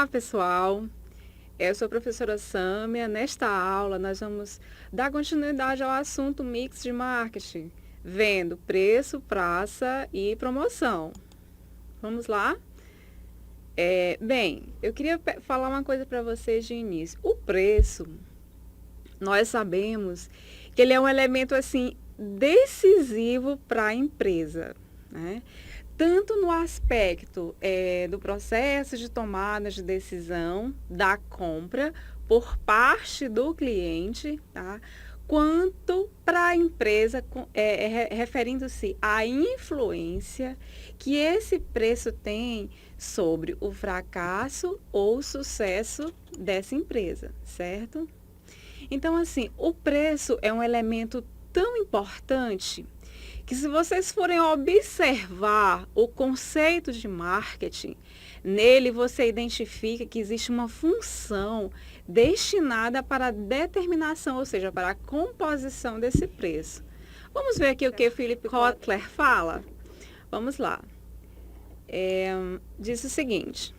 Olá, pessoal. Eu sou a professora Sâmia. Nesta aula, nós vamos dar continuidade ao assunto mix de marketing, vendo preço, praça e promoção. Vamos lá? Bem, eu queria falar uma coisa para vocês de início. O preço, nós sabemos que ele é um elemento assim decisivo para a empresa, né? Tanto no aspecto do processo de tomada de decisão da compra por parte do cliente, tá? Quanto para a empresa, referindo-se à influência que esse preço tem sobre o fracasso ou sucesso dessa empresa, certo? Então, assim, o preço é um elemento tão importante que, se vocês forem observar o conceito de marketing, nele você identifica que existe uma função destinada para a determinação, ou seja, para a composição desse preço. Vamos ver aqui o que o Philip Kotler fala? Vamos lá. Diz o seguinte: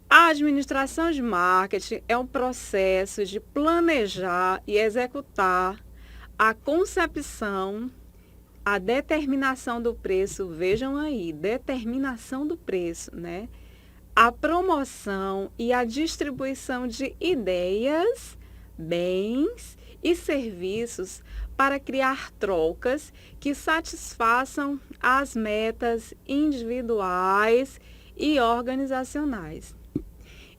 a administração de marketing é um processo de planejar e executar a concepção, a determinação do preço, vejam aí, determinação do preço, né? A promoção e a distribuição de ideias, bens e serviços para criar trocas que satisfaçam as metas individuais e organizacionais.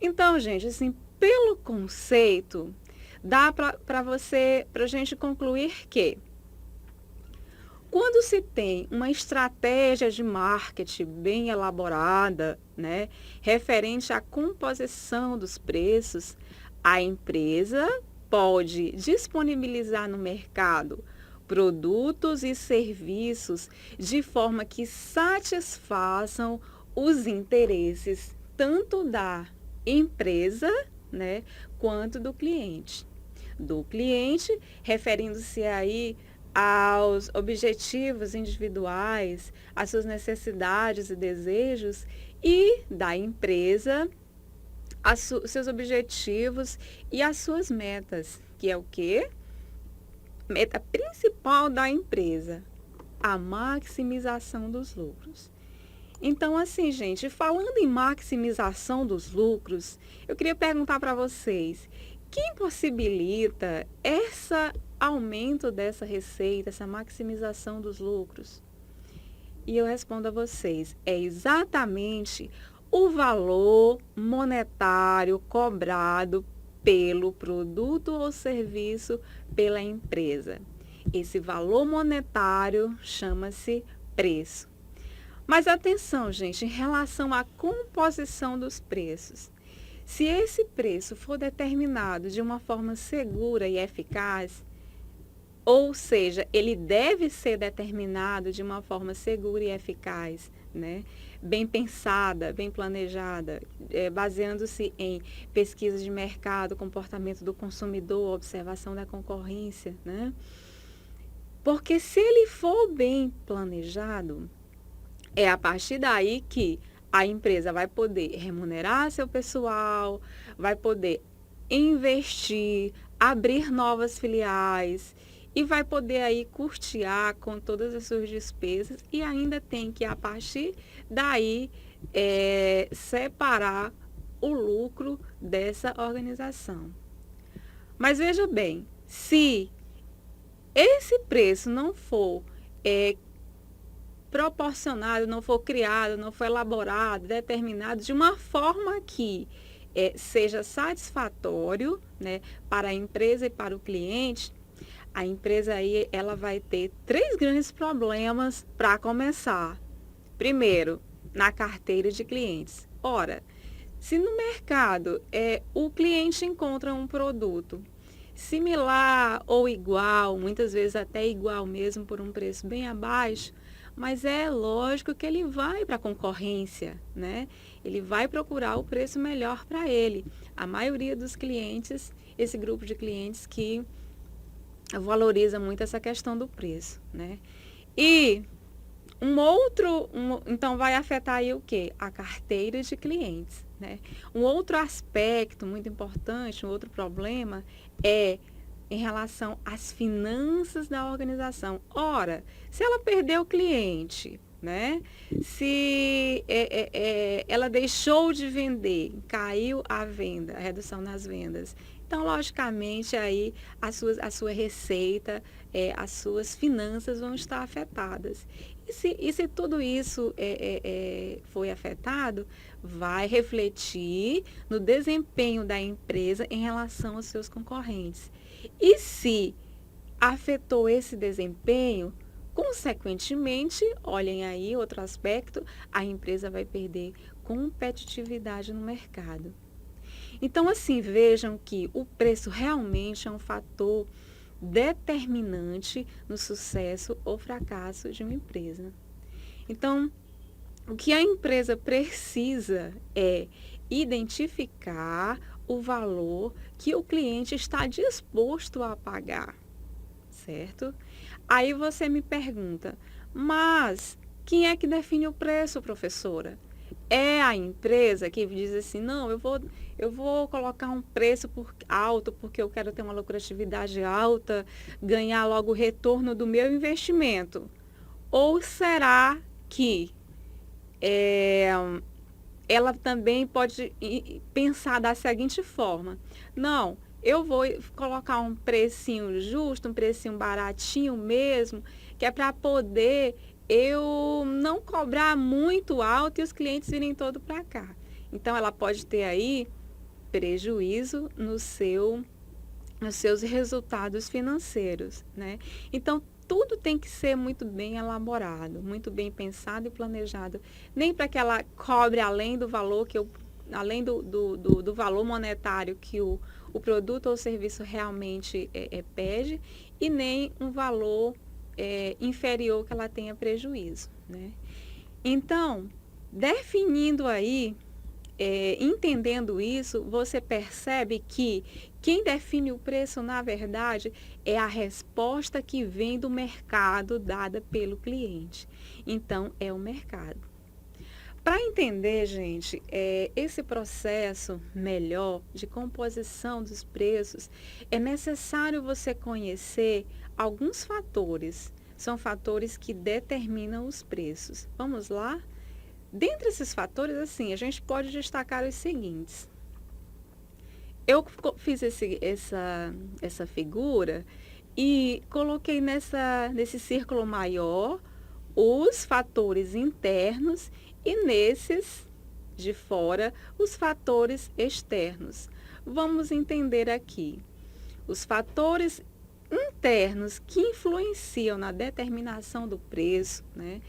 Então, gente, assim, pelo conceito, dá para a gente concluir que, quando se tem uma estratégia de marketing bem elaborada, né, referente à composição dos preços, a empresa pode disponibilizar no mercado produtos e serviços de forma que satisfaçam os interesses tanto da empresa, né, quanto do cliente. Do cliente, referindo-se aí aos objetivos individuais, às suas necessidades e desejos, e da empresa, seus objetivos e as suas metas, que é o quê? Meta principal da empresa, a maximização dos lucros. Então, assim, gente, falando em maximização dos lucros, eu queria perguntar para vocês, quem possibilita esse aumento dessa receita, essa maximização dos lucros? E eu respondo a vocês, é exatamente o valor monetário cobrado pelo produto ou serviço pela empresa. Esse valor monetário chama-se preço. Mas atenção, gente, em relação à composição dos preços. Se esse preço for determinado de uma forma segura e eficaz, ou seja, ele deve ser determinado de uma forma segura e eficaz, né? Bem pensada, bem planejada, baseando-se em pesquisas de mercado, comportamento do consumidor, observação da concorrência, né? Porque se ele for bem planejado, é a partir daí que a empresa vai poder remunerar seu pessoal, vai poder investir, abrir novas filiais e vai poder aí custear com todas as suas despesas, e ainda tem que, a partir daí, separar o lucro dessa organização. Mas veja bem, se esse preço não for proporcionado, não for criado, não for elaborado, determinado de uma forma que seja satisfatório, né, para a empresa e para o cliente, a empresa aí ela vai ter 3 grandes problemas para começar. Primeiro, na carteira de clientes. Ora, se no mercado o cliente encontra um produto similar ou igual, muitas vezes até igual mesmo, por um preço bem abaixo, mas é lógico que ele vai para a concorrência, né? Ele vai procurar o preço melhor para ele. A maioria dos clientes, esse grupo de clientes que valoriza muito essa questão do preço, né? E então vai afetar aí o quê? A carteira de clientes. né? Um outro aspecto muito importante, um outro problema é em relação às finanças da organização. Ora, se ela perdeu o cliente, né? Se ela deixou de vender, caiu a venda, a redução nas vendas. Então, logicamente, aí a sua receita, as suas finanças vão estar afetadas. E se tudo isso foi afetado, vai refletir no desempenho da empresa em relação aos seus concorrentes. E se afetou esse desempenho, consequentemente, olhem aí outro aspecto, a empresa vai perder competitividade no mercado. Então, assim, vejam que o preço realmente é um fator determinante no sucesso ou fracasso de uma empresa. Então, o que a empresa precisa é identificar o valor que o cliente está disposto a pagar, certo? Aí você me pergunta, mas quem é que define o preço, professora? É a empresa que diz assim, não, eu vou colocar um preço alto porque eu quero ter uma lucratividade alta, ganhar logo o retorno do meu investimento. Ou será que é, ela também pode pensar da seguinte forma, não, eu vou colocar um precinho justo, um precinho baratinho mesmo, que é para poder eu não cobrar muito alto e os clientes virem todo para cá. Então, ela pode ter aí prejuízo nos seus resultados financeiros, né? Então, tudo tem que ser muito bem elaborado, muito bem pensado e planejado. Nem para que ela cobre além do valor além do valor monetário que o produto ou serviço realmente pede, e nem um valor inferior que ela tenha prejuízo, né? Então, definindo aí, entendendo isso, você percebe que quem define o preço, na verdade, é a resposta que vem do mercado dada pelo cliente. Então, é o mercado. Para entender, gente, esse processo melhor de composição dos preços, é necessário você conhecer alguns fatores. São fatores que determinam os preços. Vamos lá? Dentre esses fatores, assim, a gente pode destacar os seguintes. Eu fiz essa figura e coloquei nesse círculo maior os fatores internos e nesses de fora os fatores externos. Vamos entender aqui. Os fatores internos que influenciam na determinação do preço, né?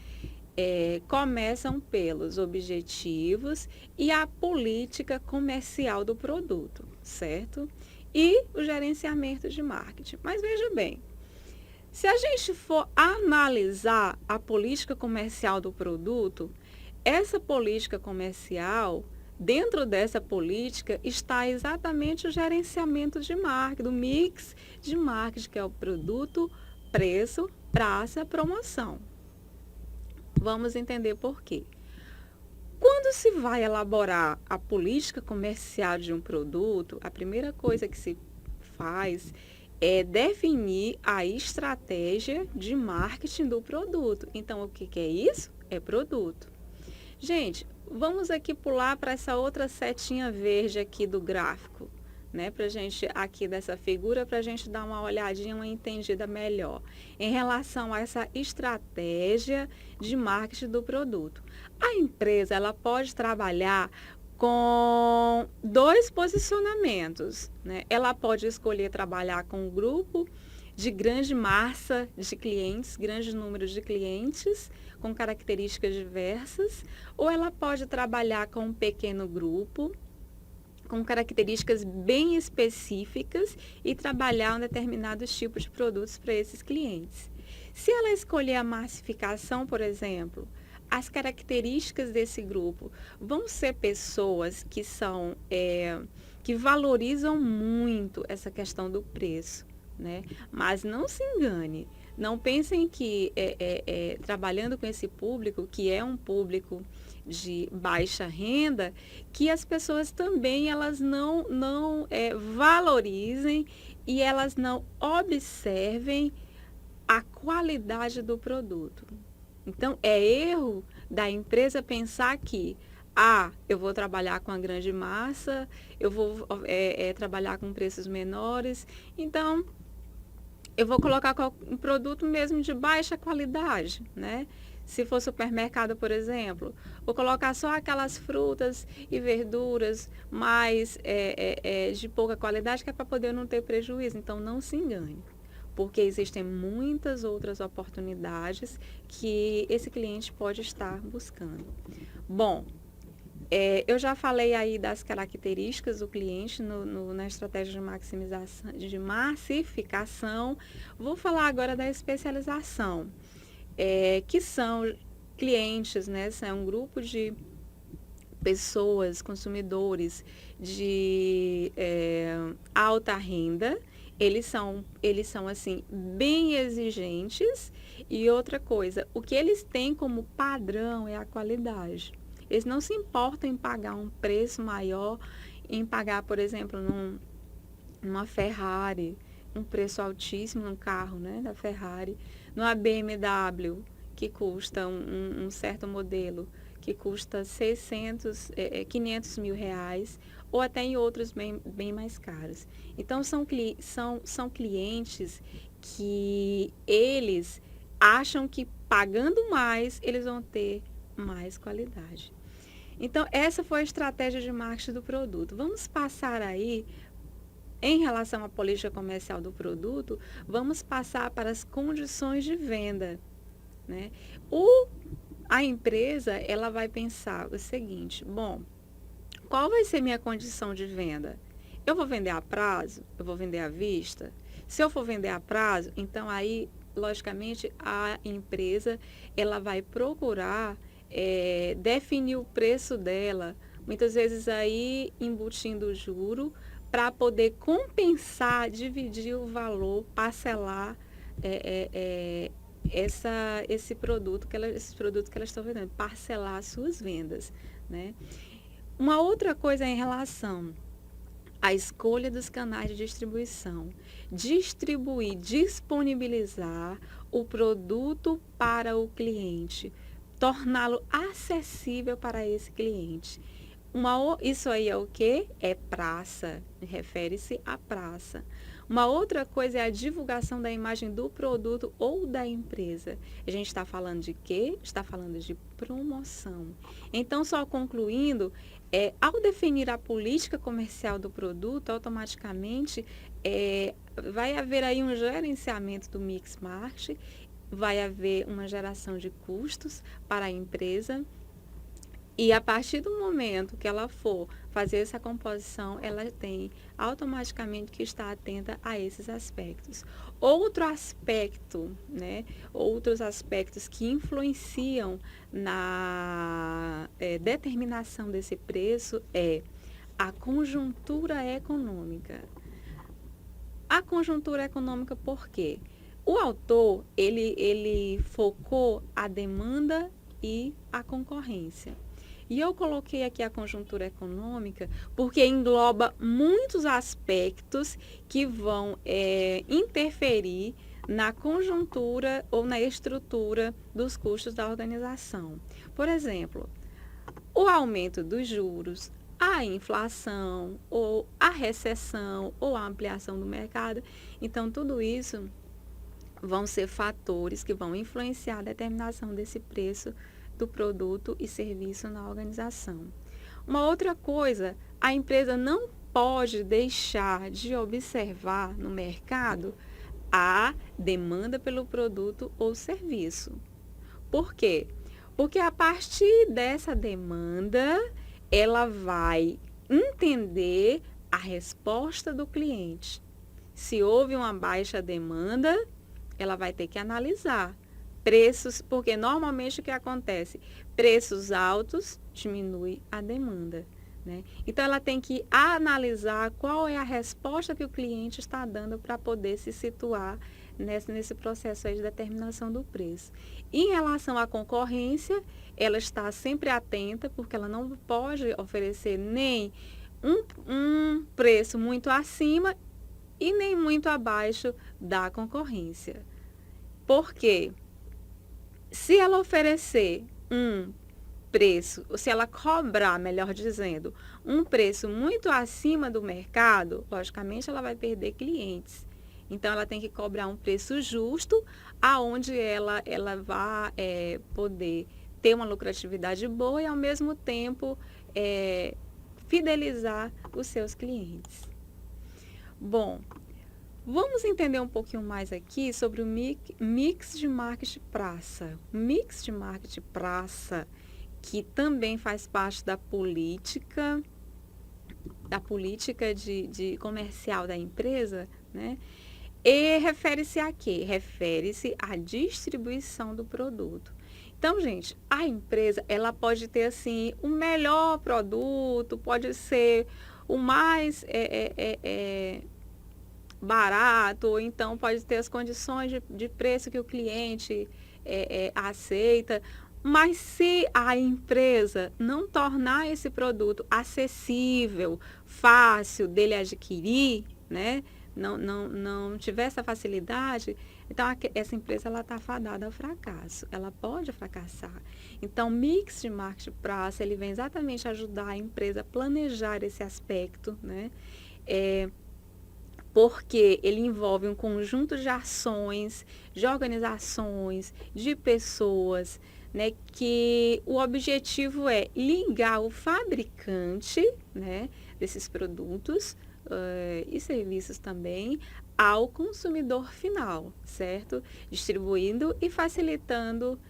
Começam pelos objetivos e a política comercial do produto, certo? E o gerenciamento de marketing. Mas veja bem, se a gente for analisar a política comercial do produto, essa política comercial, dentro dessa política, está exatamente o gerenciamento de marketing, do mix de marketing, que é o produto, preço, praça, promoção. Vamos entender por quê. Quando se vai elaborar a política comercial de um produto, a primeira coisa que se faz é definir a estratégia de marketing do produto. Então, o que é isso? É produto. Gente, vamos aqui pular para essa outra setinha verde aqui do gráfico, né? Pra gente, aqui dessa figura, para a gente dar uma olhadinha, uma entendida melhor em relação a essa estratégia de marketing do produto. A empresa, ela pode trabalhar com dois posicionamentos, né? Ela pode escolher trabalhar com um grupo de grande massa de clientes, grande número de clientes, com características diversas, ou ela pode trabalhar com um pequeno grupo, com características bem específicas e trabalhar um determinados tipos de produtos para esses clientes. Se ela escolher a massificação, por exemplo, as características desse grupo vão ser pessoas que que valorizam muito essa questão do preço, né? Mas não se engane, Não pensem que trabalhando com esse público, que é um público de baixa renda, que as pessoas também elas não valorizem e elas não observem a qualidade do produto. Então, é erro da empresa pensar que, eu vou trabalhar com a grande massa, eu vou trabalhar com preços menores, então eu vou colocar um produto mesmo de baixa qualidade, né? Se for supermercado, por exemplo, vou colocar só aquelas frutas e verduras mais de pouca qualidade, que é para poder não ter prejuízo. Então, não se engane, porque existem muitas outras oportunidades que esse cliente pode estar buscando. Bom, eu já falei aí das características do cliente na estratégia de maximização, de massificação. Vou falar agora da especialização, que são clientes, né? São um grupo de pessoas, consumidores de alta renda. Eles são assim bem exigentes. E outra coisa, o que eles têm como padrão é a qualidade. Eles não se importam em pagar um preço maior, em pagar, por exemplo, numa Ferrari, um preço altíssimo num carro, né, da Ferrari, numa BMW, que custa um certo modelo, que custa 500 mil reais, ou até em outros bem mais caros. Então, são clientes que eles acham que pagando mais, eles vão ter mais qualidade. Então, essa foi a estratégia de marketing do produto. Vamos passar aí, em relação à política comercial do produto, vamos passar para as condições de venda, né? A empresa, ela vai pensar o seguinte, bom, qual vai ser minha condição de venda? Eu vou vender a prazo? Eu vou vender à vista? Se eu for vender a prazo, então aí, logicamente, a empresa, ela vai procurar definir o preço dela, muitas vezes aí embutindo o juro, para poder compensar, dividir o valor, parcelar esses produtos que elas estão vendendo, parcelar as suas vendas, né? Uma outra coisa em relação à escolha dos canais de distribuição. Distribuir, disponibilizar o produto para o cliente, torná-lo acessível para esse cliente. Isso aí é o que? É praça, refere-se à praça. Uma outra coisa é a divulgação da imagem do produto ou da empresa. A gente está falando de quê? Está falando de promoção. Então, só concluindo, ao definir a política comercial do produto, automaticamente vai haver aí um gerenciamento do mix marketing, vai haver uma geração de custos para a empresa. E a partir do momento que ela for fazer essa composição, ela tem automaticamente que estar atenta a esses aspectos. Outro aspecto, né? Outros aspectos que influenciam na determinação desse preço é a conjuntura econômica. A conjuntura econômica por quê? O autor, ele focou a demanda e a concorrência. E eu coloquei aqui a conjuntura econômica porque engloba muitos aspectos que vão interferir na conjuntura ou na estrutura dos custos da organização. Por exemplo, o aumento dos juros, a inflação, ou a recessão, ou a ampliação do mercado. Então, tudo isso vão ser fatores que vão influenciar a determinação desse preço do produto e serviço na organização. Uma outra coisa, a empresa não pode deixar de observar no mercado a demanda pelo produto ou serviço. Por quê? Porque a partir dessa demanda, ela vai entender a resposta do cliente. Se houve uma baixa demanda, ela vai ter que analisar preços, porque normalmente o que acontece? Preços altos diminui a demanda, né? Então, ela tem que analisar qual é a resposta que o cliente está dando para poder se situar nesse processo aí de determinação do preço. Em relação à concorrência, ela está sempre atenta, porque ela não pode oferecer nem um preço muito acima e nem muito abaixo da concorrência. Porque se ela oferecer um preço, ou se ela cobrar, melhor dizendo, um preço muito acima do mercado, logicamente ela vai perder clientes. Então, ela tem que cobrar um preço justo, aonde ela vai poder ter uma lucratividade boa e, ao mesmo tempo, fidelizar os seus clientes. Bom, vamos entender um pouquinho mais aqui sobre o mix de marketing praça. O mix de marketing praça, que também faz parte da política de comercial da empresa, né? E refere-se a quê? Refere-se à distribuição do produto. Então, gente, a empresa, ela pode ter, assim, o melhor produto, pode ser o mais barato, ou então pode ter as condições de preço que o cliente aceita. Mas se a empresa não tornar esse produto acessível, fácil dele adquirir, né? Não tiver essa facilidade, então essa empresa ela está fadada ao fracasso, ela pode fracassar. Então, mix de marketing praça, ele vem exatamente ajudar a empresa a planejar esse aspecto, né? Porque ele envolve um conjunto de ações, de organizações, de pessoas, né, que o objetivo é ligar o fabricante, né, desses produtos e serviços também ao consumidor final, certo? Distribuindo e facilitando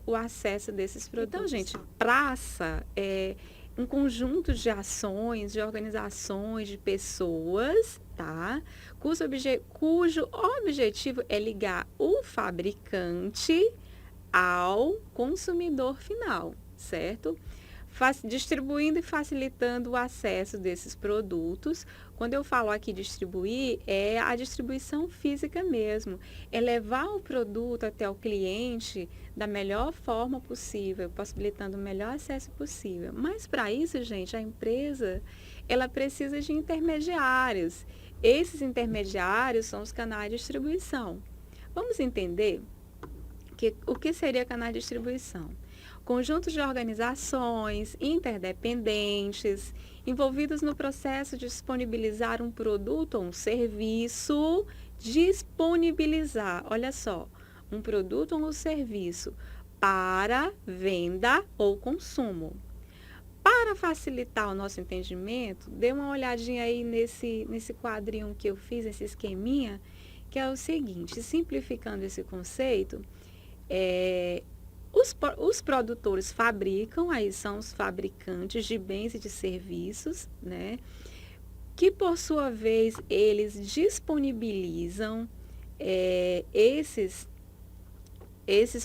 o acesso desses produtos. Então, gente, praça é um conjunto de ações, de organizações, de pessoas, tá? Cujo objetivo é ligar o fabricante ao consumidor final, certo? Distribuindo e facilitando o acesso desses produtos. Quando eu falo aqui distribuir, é a distribuição física mesmo. É levar o produto até o cliente da melhor forma possível, possibilitando o melhor acesso possível. Mas para isso, gente, a empresa, ela precisa de intermediários. Esses intermediários são os canais de distribuição. Vamos entender o que seria canal de distribuição? Conjuntos de organizações interdependentes envolvidos no processo de disponibilizar um produto ou um serviço, disponibilizar, olha só, um produto ou um serviço para venda ou consumo. Para facilitar o nosso entendimento, dê uma olhadinha aí nesse quadrinho que eu fiz, esse esqueminha, que é o seguinte, simplificando esse conceito, os produtores fabricam, aí são os fabricantes de bens e de serviços, né? Que por sua vez eles disponibilizam esses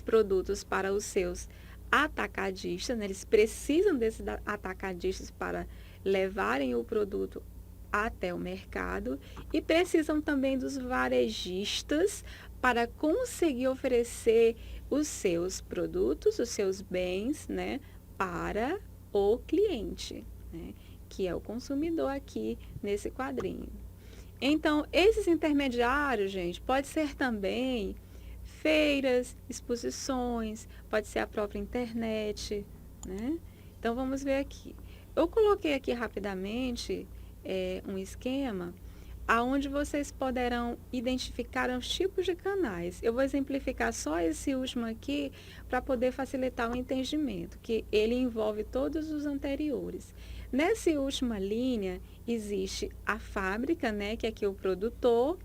produtos para os seus atacadistas, né? Eles precisam desses atacadistas para levarem o produto até o mercado e precisam também dos varejistas para conseguir oferecer os seus produtos, os seus bens, né, para o cliente, né, que é o consumidor aqui nesse quadrinho. Então, esses intermediários, gente, pode ser também feiras, exposições, pode ser a própria internet, né? Então, vamos ver aqui. Eu coloquei aqui rapidamente um esquema aonde vocês poderão identificar os tipos de canais. Eu vou exemplificar só esse último aqui para poder facilitar o entendimento, que ele envolve todos os anteriores. Nessa última linha, existe a fábrica, né, que aqui é o produtor,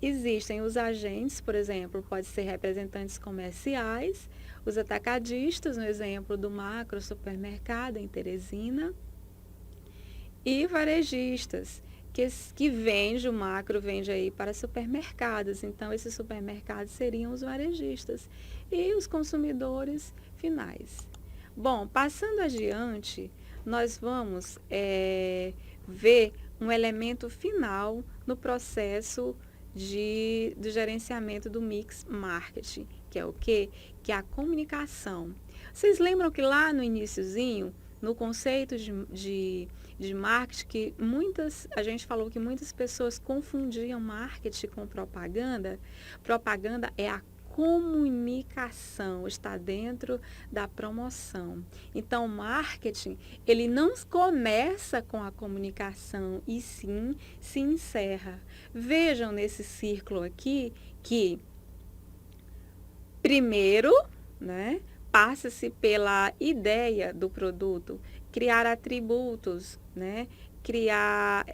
existem os agentes, por exemplo, pode ser representantes comerciais, os atacadistas, no exemplo do macro supermercado em Teresina, e varejistas, que vende, o macro vende aí para supermercados. Então, esses supermercados seriam os varejistas e os consumidores finais. Bom, passando adiante, nós vamos ver um elemento final no processo do gerenciamento do mix marketing, que é o quê? Que é a comunicação. Vocês lembram que lá no iniciozinho, no conceito de marketing, que a gente falou que muitas pessoas confundiam marketing com propaganda? Propaganda é a comunicação, está dentro da promoção. Então, o marketing, ele não começa com a comunicação e sim se encerra. Vejam nesse círculo aqui que primeiro, né, passa-se pela ideia do produto, criar atributos, né, criar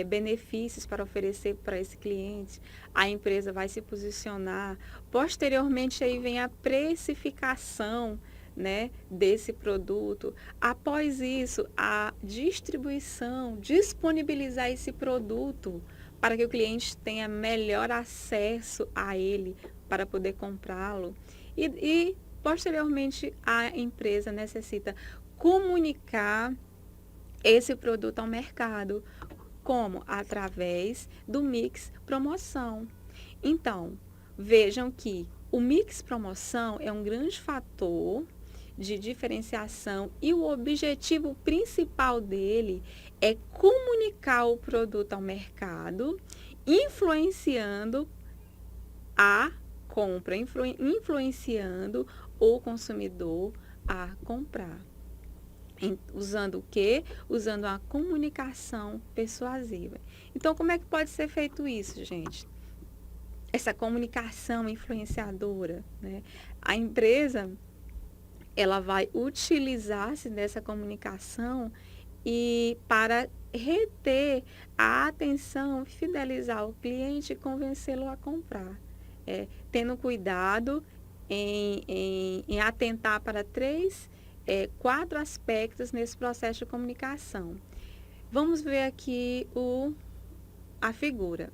benefícios para oferecer para esse cliente. A empresa vai se posicionar. Posteriormente, aí vem a precificação, né, desse produto. Após isso, a distribuição, disponibilizar esse produto para que o cliente tenha melhor acesso a ele para poder comprá-lo. E posteriormente, a empresa necessita comunicar esse produto ao mercado. Como? Através do mix promoção. Então, vejam que o mix promoção é um grande fator de diferenciação e o objetivo principal dele é comunicar o produto ao mercado, influenciando a compra, influenciando o consumidor a comprar. Usando o quê? Usando a comunicação persuasiva. Então, como é que pode ser feito isso, gente? Essa comunicação influenciadora, né? A empresa, ela vai utilizar-se dessa comunicação e para reter a atenção, fidelizar o cliente e convencê-lo a comprar. Tendo cuidado em atentar para 4 aspectos nesse processo de comunicação. Vamos ver aqui a figura.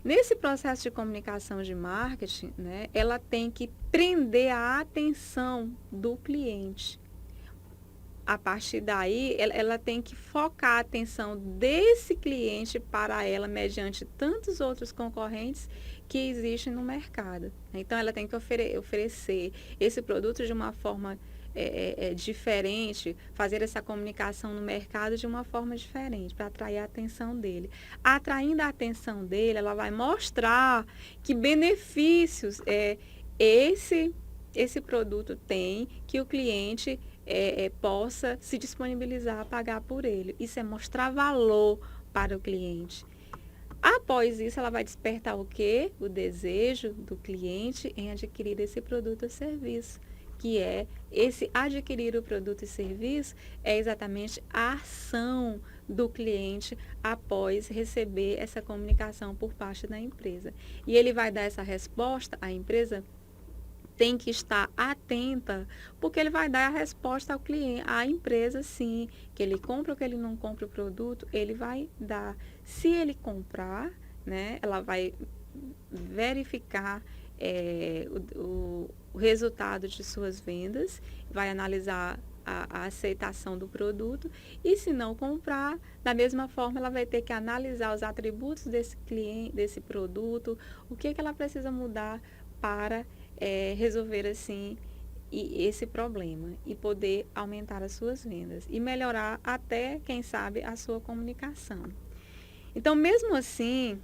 Nesse processo de comunicação de marketing, né, ela tem que prender a atenção do cliente. A partir daí, ela tem que focar a atenção desse cliente para ela mediante tantos outros concorrentes que existem no mercado. Então, ela tem que oferecer esse produto de uma forma diferente, fazer essa comunicação no mercado de uma forma diferente, para atrair a atenção dele. Atraindo a atenção dele, ela vai mostrar que benefícios esse produto tem, que o cliente possa se disponibilizar a pagar por ele. Isso é mostrar valor para o cliente. Após isso, ela vai despertar o quê? O desejo do cliente em adquirir esse produto ou serviço, que é esse adquirir o produto e serviço é exatamente a ação do cliente após receber essa comunicação por parte da empresa. E ele vai dar essa resposta, a empresa tem que estar atenta, porque ele vai dar a resposta ao cliente, à empresa, sim, que ele compra ou que ele não compra o produto, ele vai dar. Se ele comprar, né, ela vai verificar o resultado de suas vendas, vai analisar a aceitação do produto e se não comprar, da mesma forma ela vai ter que analisar os atributos desse cliente, desse produto, o que ela precisa mudar para resolver assim esse problema e poder aumentar as suas vendas e melhorar até, quem sabe, a sua comunicação. Então, mesmo assim,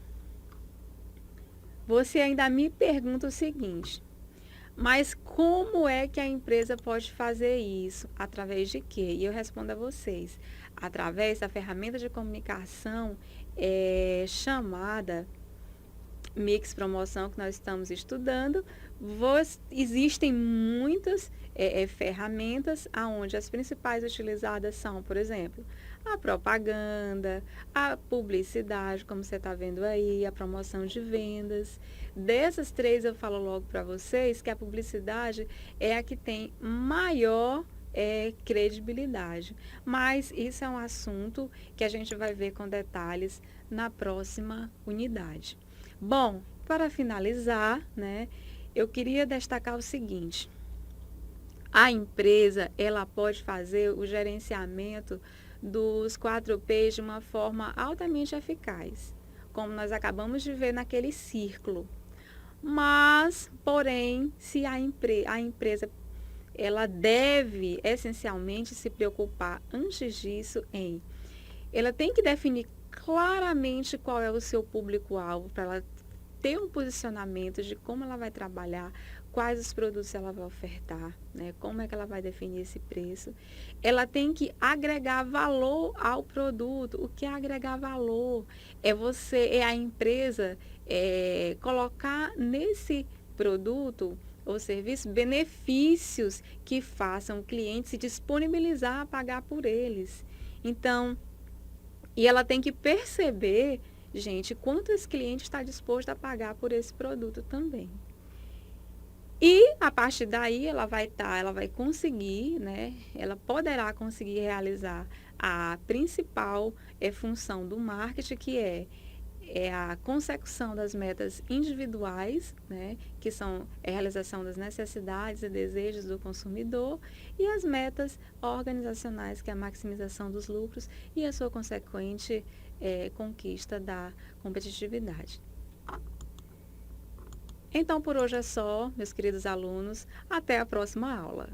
você ainda me pergunta o seguinte: mas como é que a empresa pode fazer isso? Através de quê? E eu respondo a vocês: através da ferramenta de comunicação chamada Mix Promoção, que nós estamos estudando. Existem muitas ferramentas, onde as principais utilizadas são, por exemplo, a propaganda, a publicidade, como você está vendo aí, a promoção de vendas. Dessas 3, eu falo logo para vocês que a publicidade é a que tem maior credibilidade. Mas isso é um assunto que a gente vai ver com detalhes na próxima unidade. Bom, para finalizar, né, eu queria destacar o seguinte: a empresa, ela pode fazer o gerenciamento dos 4 P's de uma forma altamente eficaz. como nós acabamos de ver naquele círculo. Mas, porém, se a empresa ela deve essencialmente se preocupar antes disso em ela tem que definir claramente qual é o seu público-alvo para ela ter um posicionamento de como ela vai trabalhar, quais os produtos ela vai ofertar, né? Como é que ela vai definir esse preço. Ela tem que agregar valor ao produto. O que é agregar valor? É a empresa colocar nesse produto ou serviço benefícios que façam o cliente se disponibilizar a pagar por eles. Então, e ela tem que perceber, gente, quanto esse cliente está disposto a pagar por esse produto também. E a partir daí ela vai conseguir, né? Ela poderá conseguir realizar a principal função do marketing, que é a consecução das metas individuais, né, que são a realização das necessidades e desejos do consumidor, e as metas organizacionais, que é a maximização dos lucros e a sua consequente conquista da competitividade. Então, por hoje é só, meus queridos alunos. Até a próxima aula.